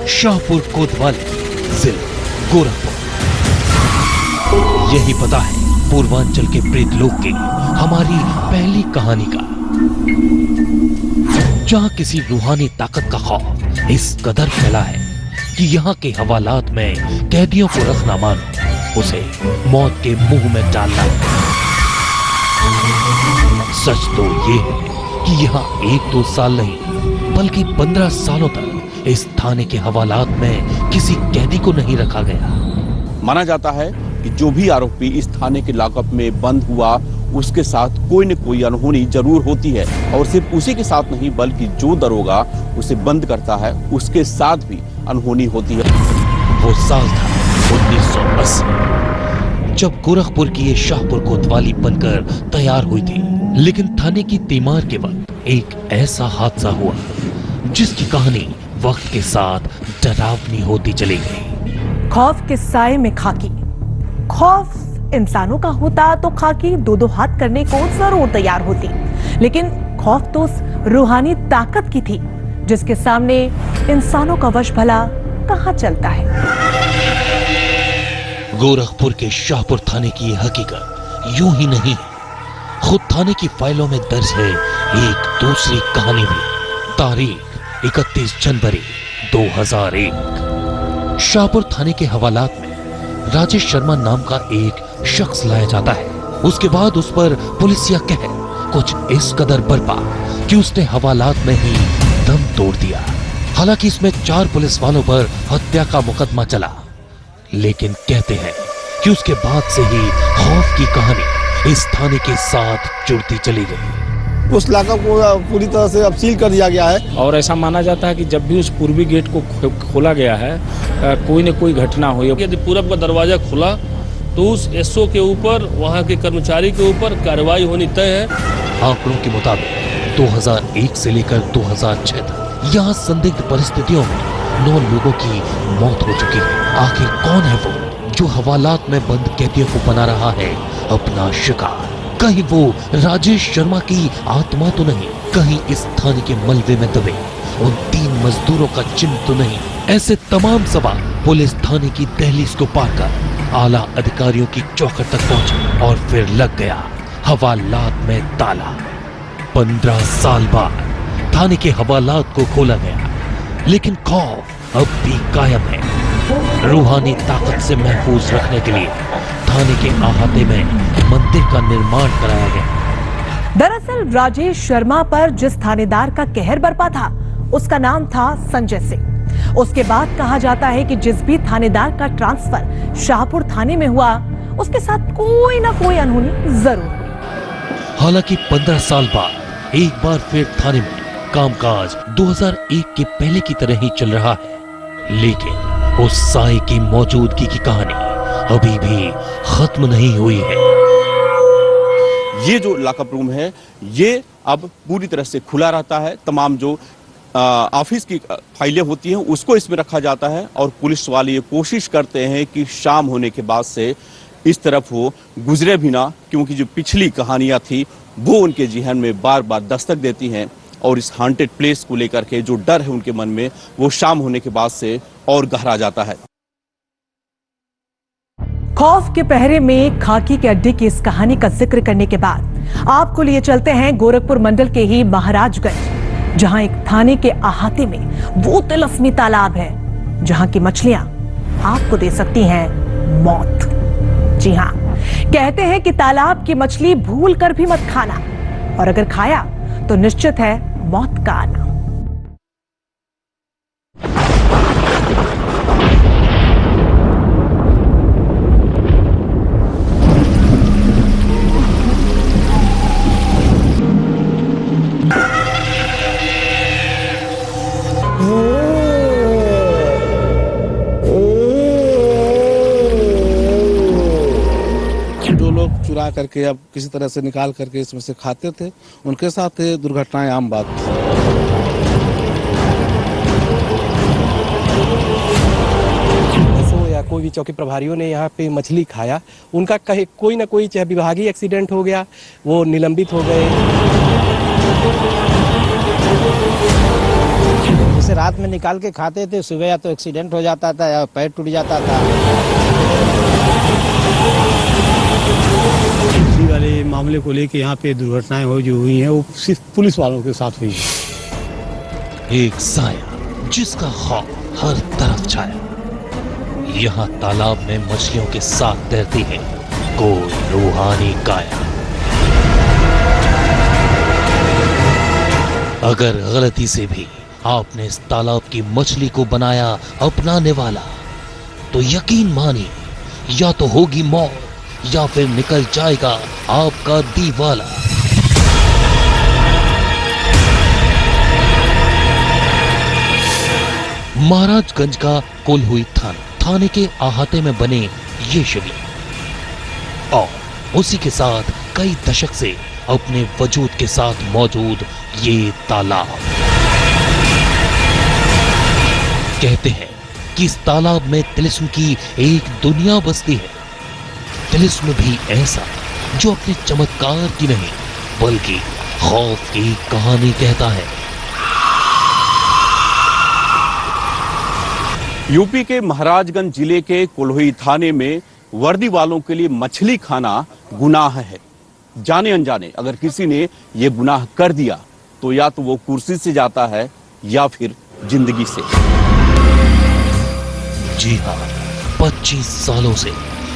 शाहपुर कोतवाली, जिला गोरखपुर। यही पता है पूर्वांचल के प्रेत लोक की हमारी पहली कहानी का, जहां किसी रूहानी ताकत का खौफ इस कदर फैला है कि यहाँ के हवालात में कैदियों को रखना मानो उसे मौत के मुंह में डालना। सच तो ये है कि यहाँ 1-2 साल नहीं बल्कि 15 सालों तक इस थाने के हवालात में किसी कैदी को नहीं रखा गया। माना जाता है कि जो भी आरोपी इस थाने के लॉकअप में बंद हुआ उसके साथ कोई न कोई अनहोनी जरूर होती है, और सिर्फ उसी के साथ नहीं बल्कि जो दरोगा उसे बंद करता है उसके साथ भी अनहोनी होती है। वो साल था 1980, जब गोरखपुर की ये शाहपुर कोतवाली बनकर तैयार हुई थी। लेकिन थाने की तीमार के वक्त एक ऐसा हादसा हुआ जिसकी कहानी वक्त के साथ डरावनी होती चली गई। खौफ के साए में खाकी। खौफ इंसानों का होता तो खाकी 2-2 हाथ करने को जरूर तैयार होती, लेकिन खौफ तो उस रूहानी ताकत की थी जिसके सामने इंसानों का वश भला कहां चलता है। गोरखपुर के शाहपुर थाने की यह हकीकत यूं ही नहीं है, खुद थाने की फाइलों में दर्ज है एक दूसरी कहानी भी। तारीख 31 जनवरी 2001। शाहपुर थाने के हवालात में राजेश शर्मा नाम का एक शख्स लाया जाता है। उसके बाद उस पर पुलिसिया कहर कुछ इस कदर बरपा कि उसने हवालात में ही दम तोड़ दिया। हालांकि इसमें 4 पुलिस वालों पर हत्या का मुकदमा चला, लेकिन कहते हैं कि उसके बाद से ही खौफ की कहानी इस थाने के साथ जुड़ती चली गई। उस लॉकअप को पूरी तरह से अब सील कर दिया गया है, और ऐसा माना जाता है कि जब भी उस पूर्वी गेट को खोला गया है कोई न कोई घटना हुई। यदि पूरब का दरवाजा खुला तो उस एसओ के ऊपर, वहां के कर्मचारी के ऊपर कार्रवाई होनी तय है। आंकड़ों के मुताबिक 2001 से लेकर 2006 तक यहाँ संदिग्ध परिस्थितियों में 9 लोगों की मौत हो चुकी है। आखिर कौन है वो जो हवालात में बंद कैदियों को बना रहा है अपना शिकार? कहीं वो राजेश शर्मा की आत्मा तो नहीं, कहीं इस थाने के मलबे में दबे उन 3 मजदूरों का चिन्ह तो नहीं? ऐसे तमाम सवाल पुलिस थाने की दहलीज को पार कर आला अधिकारियों की चौखट तक पहुंचा, और फिर लग गया हवालात में ताला। 15 साल बाद थाने के हवालात को खोला गया, लेकिन खौफ अब भी कायम है। रूहानी ताकत से महफूज रखने के लिए थाने के अहाते में मंदिर का निर्माण कराया गया। दरअसल राजेश शर्मा पर जिस थानेदार का कहर बरपा था उसका नाम था संजय सिंह। उसके बाद कहा जाता है कि जिस भी थानेदार का ट्रांसफर शाहपुर थाने में हुआ उसके साथ कोई ना कोई अनहोनी जरूर हुई। हालांकि 15 साल बाद एक बार फिर थाने में कामकाज 2001 के पहले की तरह ही चल रहा है, लेकिन उस साए की मौजूदगी की कहानी अभी भी खत्म नहीं हुई है। ये जो लॉकअप रूम है ये अब पूरी तरह से खुला रहता है। तमाम जो ऑफिस की फाइलें होती हैं उसको इसमें रखा जाता है, और पुलिस वाले ये कोशिश करते हैं कि शाम होने के बाद से इस तरफ वो गुजरे भी ना, क्योंकि जो पिछली कहानियां थी वो उनके जिहन में बार बार दस्तक देती हैं, और इस हॉन्टेड प्लेस को लेकर के जो डर है उनके मन में वो शाम होने के बाद से और गहरा जाता है। खौफ के पहरे में खाकी के अड्डे की इस कहानी का जिक्र करने के बाद आपको लिए चलते हैं गोरखपुर मंडल के ही महाराजगंज, जहां एक थाने के अहाते में वो तिलस्मी तालाब है जहां की मछलियां आपको दे सकती हैं मौत। जी हां, कहते हैं कि तालाब की मछली भूल कर भी मत खाना, और अगर खाया तो निश्चित है मौत का आना। जो लोग चुरा करके अब किसी तरह से निकाल करके इसमें से खाते थे उनके साथ ये दुर्घटनाएं आम बात थी। या कोई भी चौकी प्रभारियों ने यहाँ पे मछली खाया, उनका कहे कोई ना कोई चाहे विभागीय एक्सीडेंट हो गया, वो निलंबित हो गए। जैसे रात में निकाल के खाते थे, सुबह या तो एक्सीडेंट हो जाता था या पैर टूट जाता था। मछली वाले मामले को लेकर यहाँ पे दुर्घटनाएं हुई हैं वो सिर्फ पुलिस वालों के साथ हुई है। एक साया जिसका खौफ हर तरफ छाया। यहाँ तालाब में मछलियों के साथ तैरती है कोई रूहानी काया। अगर गलती से भी आपने इस तालाब की मछली को बनाया अपनाने वाला तो यकीन मानिए या तो होगी मौत या फिर निकल जाएगा आपका दीवाला। महाराजगंज का कोल्हुई थाने के अहाते में बने ये शिविर और उसी के साथ कई दशक से अपने वजूद के साथ मौजूद ये तालाब। कहते हैं कि इस तालाब में तिलिस्म की एक दुनिया बसती है। तिलिस्म भी ऐसा जो अपने चमत्कार की नहीं बल्कि खौफ की कहानी कहता है। यूपी के महाराजगंज जिले के कोल्हुई थाने में वर्दी वालों के लिए मछली खाना गुनाह है। जाने अनजाने अगर किसी ने ये गुनाह कर दिया तो या तो वो कुर्सी से जाता है या फिर जिंदगी से। जी हाँ, 25 सालों से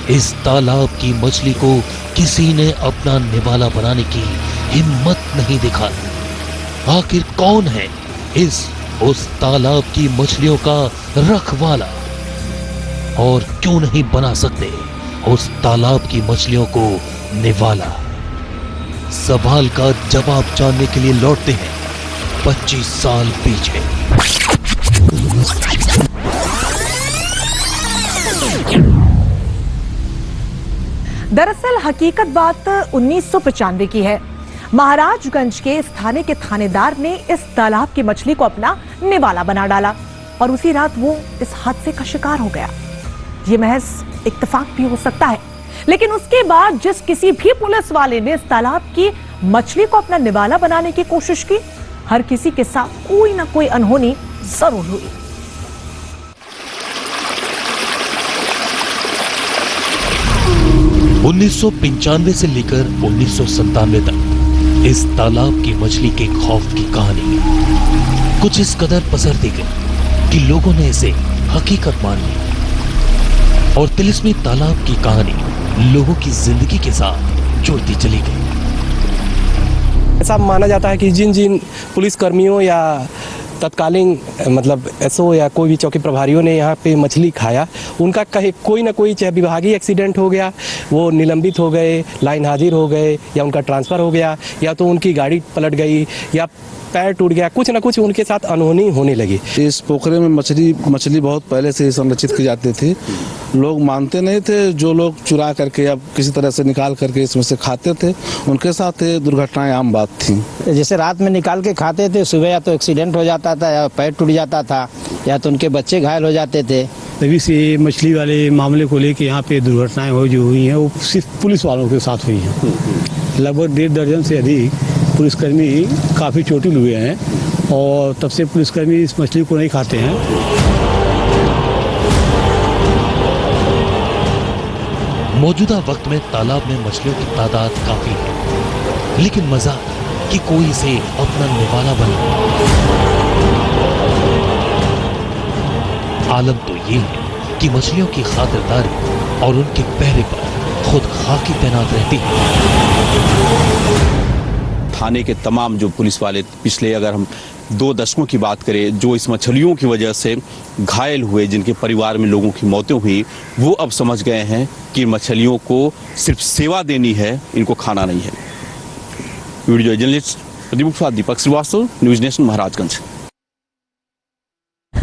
इस तालाब की मछली को किसी ने अपना निवाला बनाने की हिम्मत नहीं दिखाई। आखिर कौन है उस तालाब की मछलियों का रखवाला और क्यों नहीं बना सकते उस तालाब की मछलियों को निवाला? सवाल का जवाब जानने के लिए लौटते हैं 25 साल पीछे। दरअसल हकीकत बात 1995 की है। महाराजगंज के इस थाने के थानेदार ने इस तालाब की मछली को अपना निवाला बना डाला और उसी रात वो इस हादसे का शिकार हो गया। ये महज इत्तेफाक भी हो सकता है, लेकिन उसके बाद जिस किसी भी पुलिस वाले ने इस तालाब की मछली को अपना निवाला बनाने की कोशिश की, हर किसी के साथ कोई ना कोई अनहोनी जरूर हुई। उन्नीस से लेकर 1997 तक इस तालाब की मछली के खौफ की कहानी कुछ इस कदर पसरती गई कि लोगों ने इसे हकीकत मान ली और तिलिस्मी तालाब की कहानी लोगों की जिंदगी के साथ जुड़ती चली गई। ऐसा माना जाता है कि जिन जिन पुलिस कर्मियों या तत्कालीन मतलब एसओ या कोई भी चौकी प्रभारियों ने यहाँ पे मछली खाया, उनका कहीं कोई ना कोई चाहे विभागीय एक्सीडेंट हो गया, वो निलंबित हो गए, लाइन हाजिर हो गए, या उनका ट्रांसफ़र हो गया, या तो उनकी गाड़ी पलट गई, या पैर टूट गया, कुछ ना कुछ उनके साथ अनहोनी होने लगी। इस पोखरे में मछली बहुत पहले से ही संरक्षित की जाती थी। लोग मानते नहीं थे, जो लोग चुरा करके या किसी तरह से निकाल करके इसमें से खाते थे, उनके साथ ये दुर्घटनाएं आम बात थी। जैसे रात में निकाल के खाते थे, सुबह या तो एक्सीडेंट हो जाता था या पैर टूट जाता था या तो उनके बच्चे घायल हो जाते थे। तभी से मछली वाले मामले को लेकर यहाँ पे दुर्घटनाएं हुई हैं वो सिर्फ पुलिस वालों के साथ हुई हैं। लगभग 1.5 दर्जन से अधिक पुलिसकर्मी काफ़ी चोटिल हुए हैं और तब से पुलिसकर्मी इस मछली को नहीं खाते हैं। मौजूदा वक्त में तालाब में मछलियों की तादाद काफी है, लेकिन मजा कि कोई इसे अपना निवाला बना। आलम तो ये है कि मछलियों की खातिरदारी और उनके पहरे पर खुद खाकी तैनात रहती है। थाने के तमाम जो पुलिस वाले पिछले अगर हम 2 दशकों की बात करें, जो इस मछलियों की वजह से घायल हुए, जिनके परिवार में लोगों की मौतें हुई, वो अब समझ गए हैं कि मछलियों को सिर्फ सेवा देनी है, इनको खाना नहीं है। वीडियो जर्नलिस्ट दीपक श्रीवास्तव, न्यूज़ नेशन, महाराजगंज।